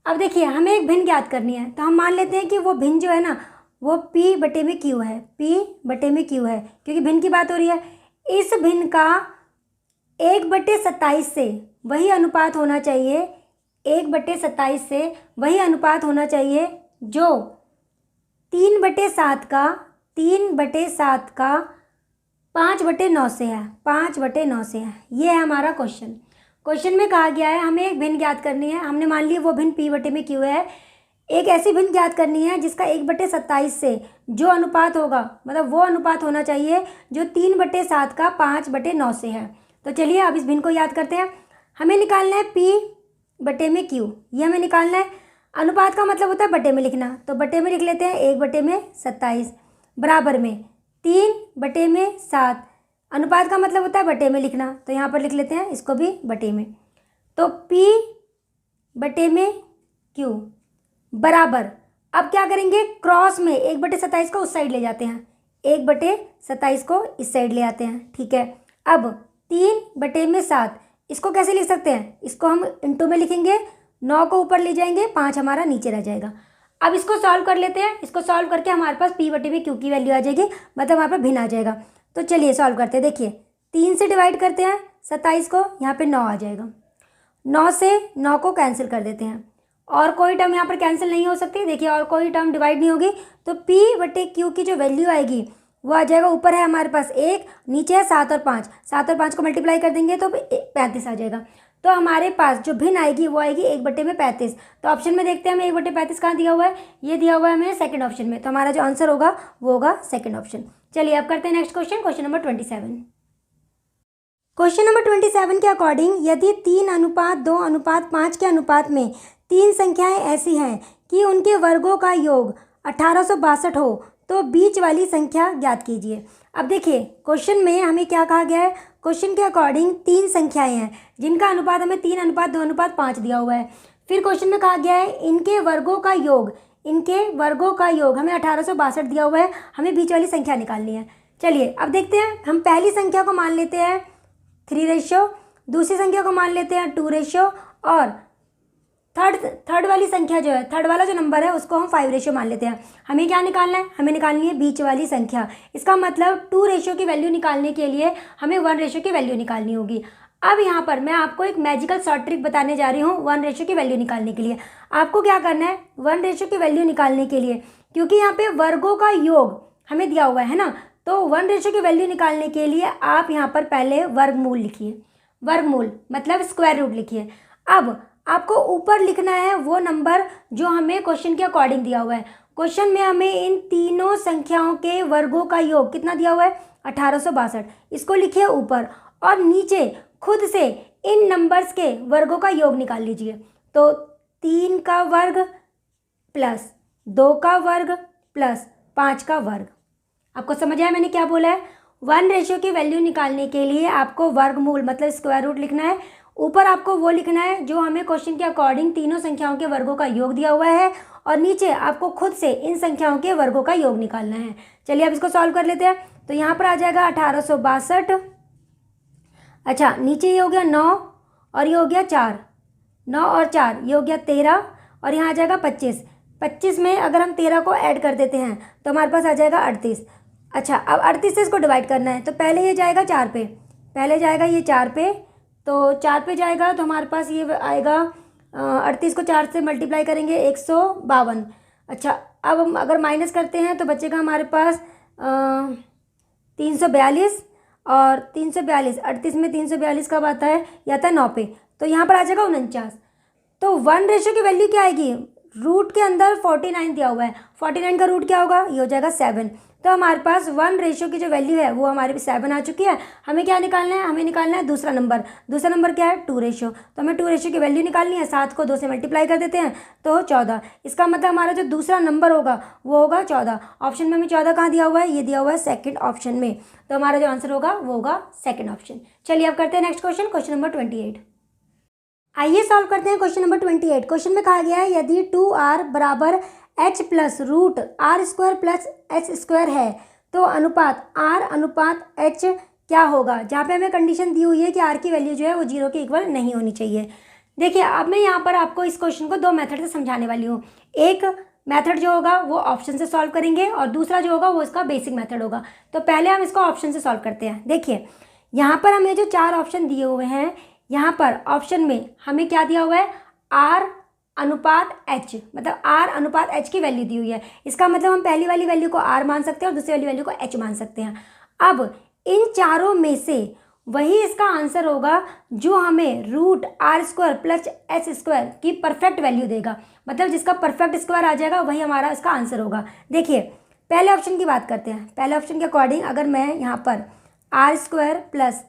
अब देखिए हमें एक भिन्न ज्ञात करनी है, तो हम मान लेते हैं कि वो भिन्न जो है ना वो P/Q है, P/Q है, क्योंकि भिन्न की बात हो रही है। इस भिन्न का 1/27 से वही अनुपात होना चाहिए, 1/27 से वही अनुपात होना चाहिए जो 3/7 का 5/9 से है, 5/9 से है। ये है हमारा क्वेश्चन में कहा गया है हमें एक भिन्न ज्ञात करनी है। हमने मान लिया वो भिन्न P/Q है। एक ऐसी भिन्न ज्ञात करनी है जिसका 1/27 से जो अनुपात होगा, मतलब वो अनुपात होना चाहिए जो 3/7 का 5/9 से है। तो चलिए अब इस भिन्न को याद करते हैं। हमें निकालना है P/Q, ये हमें निकालना है। अनुपात का मतलब होता है बटे में लिखना, तो बटे में लिख लेते हैं 1/27 बराबर में 3/7। अनुपात का मतलब होता है बटे में लिखना, तो यहाँ पर लिख लेते हैं इसको भी बटे में। तो P/Q बराबर, अब क्या करेंगे, क्रॉस में 1/27 को उस साइड ले जाते हैं, 1/27 को इस साइड ले आते हैं, ठीक है। अब 3/7 इसको कैसे लिख सकते हैं, इसको हम इंटू में लिखेंगे, 9 को ऊपर ले जाएंगे, 5 हमारा नीचे रह जाएगा। अब इसको सॉल्व कर लेते हैं। इसको सॉल्व करके हमारे पास P/Q की वैल्यू आ जाएगी, मतलब हमारे पास भिन्न आ जाएगा। तो चलिए सॉल्व करते हैं। देखिए 3 से डिवाइड करते हैं 27 को, यहाँ पे 9 आ जाएगा। 9 से 9 को कैंसिल कर देते हैं, और कोई टर्म यहाँ पर कैंसिल नहीं हो सकती। देखिए और कोई टर्म डिवाइड नहीं होगी, तो P/Q की जो वैल्यू आएगी वो आ जाएगा, ऊपर है हमारे पास 1, नीचे है 7 और 5, 7 और 5 को मल्टीप्लाई कर देंगे तो 35 आ जाएगा। तो हमारे पास जो भिन्न आएगी वो आएगी 1/35। तो ऑप्शन में देखते हैं हमें 1/35 कहाँ दिया हुआ है, ये दिया हुआ है हमें सेकंड ऑप्शन में। तो हमारा जो आंसर होगा वो होगा सेकंड ऑप्शन। चलिए अब करते हैं next question number 27। Question number 27 के अकॉर्डिंग यदि 3:2:5 के अनुपात में 3 संख्याएं ऐसी हैं कि उनके वर्गों का योग 1862 हो तो बीच वाली संख्या ज्ञात कीजिए। अब देखिए क्वेश्चन में हमें क्या कहा गया है, क्वेश्चन के अकॉर्डिंग 3 संख्याएं हैं जिनका अनुपात हमें 3:2:5 दिया हुआ है। फिर क्वेश्चन में कहा गया है इनके वर्गों का योग हमें 1862 दिया हुआ है, हमें बीच वाली संख्या निकालनी है। चलिए अब देखते हैं। हम पहली संख्या को मान लेते हैं 3 दूसरी संख्या को मान लेते हैं 2 और थर्ड वाली संख्या जो है, थर्ड वाला जो नंबर है उसको हम 5 मान लेते हैं। हमें क्या निकालना है, हमें निकालनी है बीच वाली संख्या। इसका मतलब 2 की वैल्यू निकालने के लिए हमें 1 की वैल्यू निकालनी होगी। अब यहाँ पर मैं आपको एक मैजिकल शॉर्ट ट्रिक बताने जा रही हूँ 1 की वैल्यू निकालने के लिए। आपको क्या करना है 1 की वैल्यू निकालने के लिए, क्योंकि यहाँ पे वर्गों का योग हमें दिया हुआ है ना, तो 1 की वैल्यू निकालने के लिए आप यहाँ पर पहले वर्गमूल लिखिए। वर्गमूल मतलब स्क्वायर रूट लिखिए। अब आपको ऊपर लिखना है वो नंबर जो हमें क्वेश्चन के अकॉर्डिंग दिया हुआ है। क्वेश्चन में हमें इन तीनों संख्याओं के वर्गों का योग कितना दिया हुआ है 1862, इसको लिखिए ऊपर, और नीचे खुद से इन नंबर्स के वर्गों का योग निकाल लीजिए। तो 3 का वर्ग प्लस 2 का वर्ग प्लस 5 का वर्ग। आपको समझ आया मैंने क्या बोला है। 1 की वैल्यू निकालने के लिए आपको वर्गमूल मतलब स्क्वायर रूट लिखना है, ऊपर आपको वो लिखना है जो हमें क्वेश्चन के अकॉर्डिंग तीनों संख्याओं के वर्गों का योग दिया हुआ है, और नीचे आपको खुद से इन संख्याओं के वर्गों का योग निकालना है। चलिए अब इसको सॉल्व कर लेते हैं। तो यहाँ पर आ जाएगा 1862, अच्छा नीचे ये हो गया 9 और ये हो गया 4, 9 और 4 ये हो गया 13, और यहाँ आ जाएगा 25। 25 में अगर हम 13 को ऐड कर देते हैं तो हमारे पास आ जाएगा 38। अच्छा अब 38 से इसको डिवाइड करना है, तो पहले ये जाएगा 4 पे, पहले जाएगा ये 4 पे, तो 4 पे जाएगा तो हमारे पास ये आएगा 38 को 4 से मल्टीप्लाई करेंगे 152। अच्छा अब हम अगर माइनस करते हैं तो बचेगा हमारे पास 342, और 342 38 में 342 कब आता है, या आता है 9 पे, तो यहाँ पर आ जाएगा 49। तो 1 की वैल्यू क्या आएगी, रूट के अंदर 49 दिया हुआ है, 49 का रूट क्या होगा, ये हो जाएगा 7। तो हमारे पास 1 की जो वैल्यू है वो हमारे 7 आ चुकी है। हमें क्या निकालना है, हमें निकालना है दूसरा नंबर। दूसरा नंबर क्या है 2 तो हमें 2 की वैल्यू निकालनी है। 7 को 2 से मल्टीप्लाई कर देते हैं तो 14। इसका मतलब हमारा जो दूसरा नंबर होगा वो होगा 14। ऑप्शन में हमें 14 कहाँ दिया हुआ है, ये दिया हुआ है सेकंड ऑप्शन में। तो हमारा जो आंसर होगा वो होगा सेकंड ऑप्शन। चलिए अब करते हैं नेक्स्ट क्वेश्चन नंबर 28। आइए सॉल्व करते हैं क्वेश्चन नंबर 28। क्वेश्चन में कहा गया है यदि 2r बराबर h plus root r square plus h square है तो अनुपात r अनुपात h क्या होगा। जहाँ पे हमें कंडीशन दी हुई है कि r की वैल्यू जो है वो 0 के इक्वल नहीं होनी चाहिए। देखिए अब मैं यहाँ पर आपको इस क्वेश्चन को 2 मेथड से समझाने वाली हूँ। एक मेथड जो होगा वो ऑप्शन से सॉल्व करेंगे, और दूसरा जो होगा वो इसका बेसिक मेथड होगा। तो पहले हम इसको ऑप्शन से सॉल्व करते हैं। देखिए यहाँ पर हमें जो 4 ऑप्शन दिए हुए हैं, यहाँ पर ऑप्शन में हमें क्या दिया हुआ है, R अनुपात H, मतलब R अनुपात H की वैल्यू दी हुई है। इसका मतलब हम पहली वाली वैल्यू को R मान सकते हैं और दूसरी वाली वैल्यू को H मान सकते हैं। अब इन चारों में से वही इसका आंसर होगा जो हमें root R square plus H square की परफेक्ट वैल्यू देगा, मतलब जिसका परफेक्ट स्क्वायर आ जाएगा वही हमारा इसका आंसर होगा। देखिए पहले ऑप्शन की बात करते हैं। पहले ऑप्शन के अकॉर्डिंग अगर मैं यहाँ पर R square plus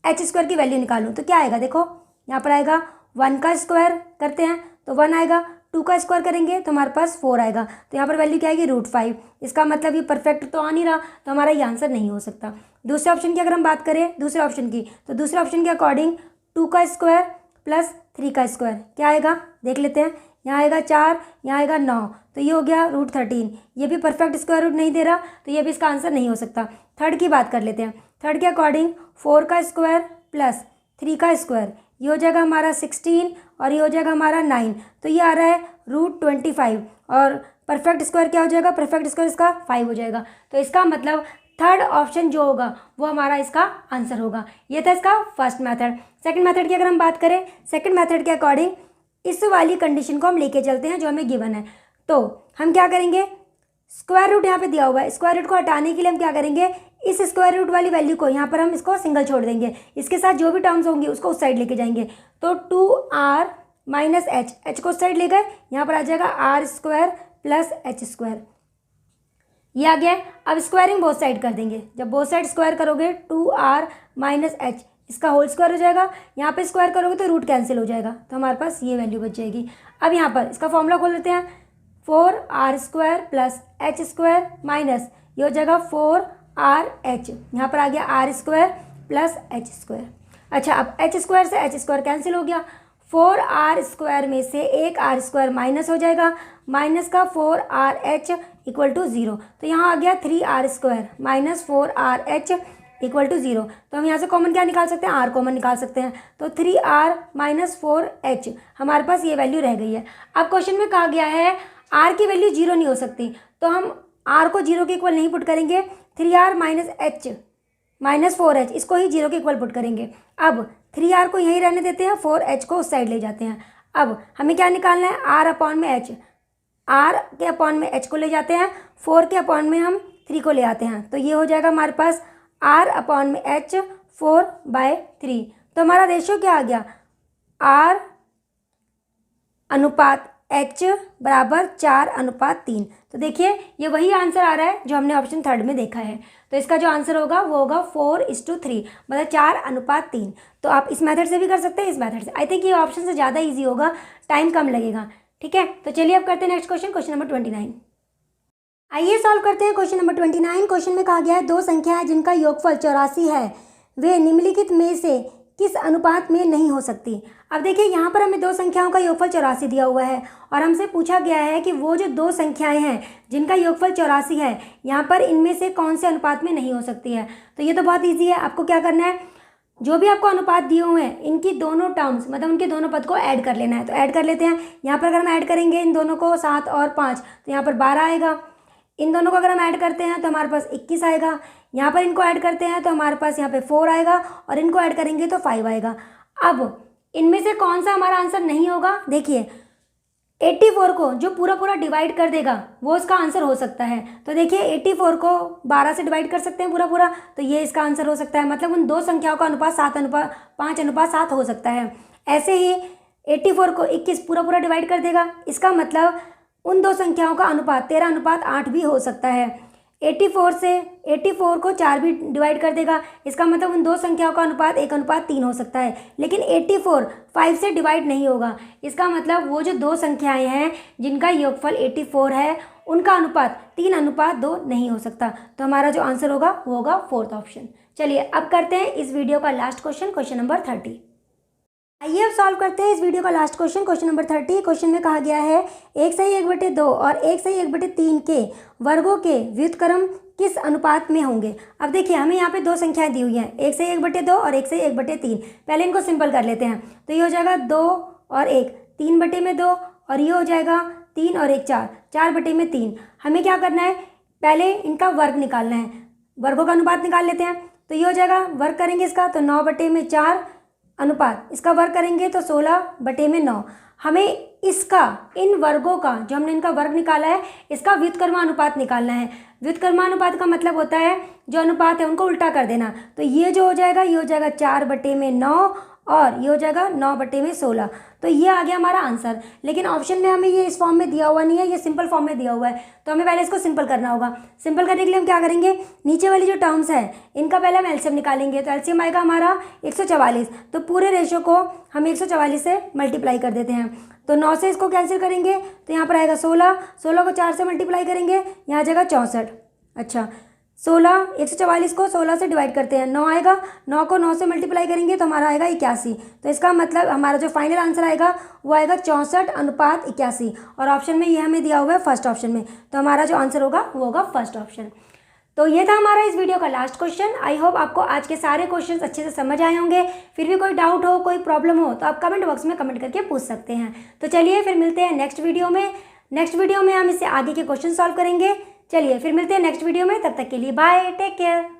H square की वैल्यू निकालूं तो क्या आएगा, देखो यहाँ पर आएगा 1 का स्क्वायर करते हैं तो 1 आएगा, 2 का स्क्वायर करेंगे तो हमारे पास 4 आएगा, तो यहाँ पर वैल्यू क्या आएगी, √5। इसका मतलब ये परफेक्ट तो आ नहीं रहा, तो हमारा ये आंसर नहीं हो सकता। दूसरे ऑप्शन की अगर हम बात करें, दूसरे ऑप्शन की, तो दूसरे ऑप्शन के अकॉर्डिंग 2 का स्क्वायर प्लस 3 का स्क्वायर क्या आएगा, देख लेते हैं। यहाँ आएगा 4, यहाँ आएगा 9, तो ये हो गया √13। ये भी परफेक्ट स्क्वायर रूट नहीं दे रहा, तो ये भी इसका आंसर नहीं हो सकता। थर्ड की बात कर लेते हैं। थर्ड के अकॉर्डिंग 4 का स्क्वायर प्लस 3 का स्क्वायर, ये हो जाएगा हमारा 16 और ये हो जाएगा हमारा 9, तो ये आ रहा है √25 और परफेक्ट स्क्वायर क्या हो जाएगा, परफेक्ट स्क्वायर इसका 5 हो जाएगा। तो इसका मतलब थर्ड ऑप्शन जो होगा वो हमारा इसका आंसर होगा। ये था इसका फर्स्ट मेथड। सेकंड मेथड की अगर हम बात करें, सेकंड मेथड के अकॉर्डिंग इस वाली कंडीशन को हम लेके चलते हैं जो हमें गिवन है। तो हम क्या करेंगे, स्क्वायर रूट यहाँ पे दिया हुआ है, स्क्वायर रूट को हटाने के लिए हम क्या करेंगे, इस स्क्वायर रूट वाली वैल्यू को यहाँ पर हम इसको सिंगल छोड़ देंगे, इसके साथ जो भी टर्म्स होंगी उसको उस साइड लेके जाएंगे। तो 2R माइनस H को उस साइड ले गए, यहाँ पर आ जाएगा R square plus H square, ये आ गया। अब स्क्वायरिंग बोथ साइड कर देंगे। जब बोथ साइड स्क्वायर करोगे 2R माइनस H इसका होल स्क्वायर हो जाएगा, यहाँ पे स्क्वायर करोगे तो रूट कैंसिल हो जाएगा, तो हमारे पास ये वैल्यू बच जाएगी। अब यहाँ पर इसका फॉर्मूला खोल लेते हैं, 4R square plus H square minus ये हो जाएगा 4RH, यहाँ पर आ गया R square plus H square. अच्छा, अब H स्क्वायर से H स्क्वायर कैंसिल हो गया, 4R स्क्वायर में से एक R स्क्वायर माइनस हो जाएगा, माइनस का 4RH इक्वल टू 0, तो यहाँ आ गया 3R square minus 4RH equal to 0। तो हम यहाँ से कॉमन क्या निकाल सकते हैं, R कॉमन निकाल सकते हैं, तो 3R माइनस 4H हमारे पास ये वैल्यू रह गई है। अब क्वेश्चन में कहा गया है R की वैल्यू 0 नहीं हो सकती, तो हम R को 0 के इक्वल नहीं पुट करेंगे, 3R minus H minus 4H इसको ही 0 के इक्वल पुट करेंगे। अब 3R को यहीं रहने देते हैं, 4H को उस साइड ले जाते हैं। अब हमें क्या निकालना है, R अपॉन में H, R के अपॉन में H को ले जाते हैं, 4 के अपॉन में हम 3 को ले आते हैं, तो ये हो जाएगा हमारे पास R अपॉन में H 4/3। तो हमारा रेशियो क्या आ गया, R अनुपात H बराबर 4/3। तो देखिए ये वही आंसर आ रहा है जो हमने ऑप्शन थर्ड में देखा है। तो इसका जो आंसर होगा वो होगा 4:3, मतलब 4/3। तो आप इस मेथड से भी कर सकते हैं, इस मेथड से। आई थिंक ये ऑप्शन से ज़्यादा ईजी होगा, टाइम कम लगेगा। ठीक है, तो चलिए अब करते हैं नेक्स्ट क्वेश्चन, क्वेश्चन नंबर 29। आइए सॉल्व करते हैं क्वेश्चन नंबर 29। क्वेश्चन में कहा गया है दो संख्याएं जिनका योगफल 84 है, वे निम्नलिखित में से किस अनुपात में नहीं हो सकती। अब देखिए यहाँ पर हमें दो संख्याओं का योगफल 84 दिया हुआ है और हमसे पूछा गया है कि वो जो दो संख्याएं हैं जिनका योगफल 84 है, यहाँ पर इनमें से कौन से अनुपात में नहीं हो सकती है। तो ये तो बहुत ईजी है, आपको क्या करना है, जो भी आपको अनुपात दिए हुए हैं इनकी दोनों टर्म्स, मतलब उनके दोनों पद को ऐड कर लेना है। तो ऐड कर लेते हैं। यहाँ पर अगर हम ऐड करेंगे इन दोनों को 7 और 5, तो यहाँ पर 12 आएगा। इन दोनों को अगर हम ऐड करते हैं तो हमारे पास 21 आएगा। यहाँ पर इनको ऐड करते हैं तो हमारे पास यहाँ पे 4 आएगा और इनको ऐड करेंगे तो 5 आएगा। अब इनमें से कौन सा हमारा आंसर नहीं होगा, देखिए 84 को जो पूरा पूरा डिवाइड कर देगा वो इसका आंसर हो सकता है। तो देखिए 84 को 12 से डिवाइड कर सकते हैं पूरा पूरा, तो ये इसका आंसर हो सकता है। मतलब उन दो संख्याओं का अनुपात 5:7 हो सकता है। ऐसे ही 84 को 21 पूरा पूरा डिवाइड कर देगा, इसका मतलब उन दो संख्याओं का अनुपात 13:8 भी हो सकता है। 84 को 4 भी डिवाइड कर देगा, इसका मतलब उन दो संख्याओं का अनुपात 1:3 हो सकता है। लेकिन 84 5 से डिवाइड नहीं होगा, इसका मतलब वो जो दो संख्याएं हैं जिनका योगफल 84 है उनका अनुपात 3:2 नहीं हो सकता। तो हमारा जो आंसर होगा वो होगा फोर्थ ऑप्शन। चलिए अब करते हैं इस वीडियो का लास्ट क्वेश्चन, क्वेश्चन नंबर 30। आइए अब सॉल्व करते हैं इस वीडियो का last question, question number 30। Question में कहा गया है 1/1/2 और 1/1/3 के वर्गों के व्युत्क्रम किस अनुपात में होंगे। अब देखिए हमें यहाँ पे दो संख्याएं दी हुई हैं, 1/1/2 और 1/1/3। पहले इनको सिंपल कर लेते हैं। तो ये हो जाएगा 2 और 1, 3/2 और ये हो जाएगा 3 और 1 4, 4/3। हमें क्या करना है, पहले इनका वर्ग निकालना है, वर्गों का अनुपात निकाल लेते हैं। तो ये हो जाएगा, वर्क करेंगे इसका तो 9/4 अनुपात इसका वर्क करेंगे तो 16/9। हमें इसका, इन वर्गों का, जो हमने इनका वर्ग निकाला है, इसका व्युत्क्रमानुपात निकालना है। व्युत्क्रमानुपात का मतलब होता है जो अनुपात है उनको उल्टा कर देना। तो ये जो हो जाएगा, ये हो जाएगा 4/9 और ये हो जाएगा 9/16। तो ये आ गया हमारा आंसर। लेकिन ऑप्शन में हमें ये इस फॉर्म में दिया हुआ नहीं है, ये सिंपल फॉर्म में दिया हुआ है, तो हमें पहले इसको सिंपल करना होगा। सिंपल करने के लिए हम क्या करेंगे, नीचे वाली जो टर्म्स है इनका पहले हम एलसीएम निकालेंगे। तो एलसीएम आएगा हमारा 144। तो पूरे रेशो को हम 144 से मल्टीप्लाई कर देते हैं। तो 9 से इसको कैंसिल करेंगे तो यहाँ पर आएगा 16, 16 को 4 से मल्टीप्लाई करेंगे, यहाँ आ जाएगा 64। अच्छा 144 को 16 से डिवाइड करते हैं, 9 आएगा, 9 को 9 से मल्टीप्लाई करेंगे तो हमारा आएगा 81। तो इसका मतलब हमारा जो फाइनल आंसर आएगा वो आएगा 64:81। और ऑप्शन में ये हमें दिया हुआ है फर्स्ट ऑप्शन में, तो हमारा जो आंसर होगा वो होगा फर्स्ट ऑप्शन। तो ये था हमारा इस वीडियो का लास्ट क्वेश्चन। आई होप आपको आज के सारे क्वेश्चंस अच्छे से समझ आए होंगे। फिर भी कोई डाउट हो, कोई प्रॉब्लम हो तो आप कमेंट बॉक्स में कमेंट करके पूछ सकते हैं। तो चलिए फिर मिलते हैं नेक्स्ट वीडियो में। नेक्स्ट वीडियो में हम इससे आगे के क्वेश्चन सॉल्व करेंगे। चलिए फिर मिलते हैं नेक्स्ट वीडियो में, तब तक के लिए बाय, टेक केयर।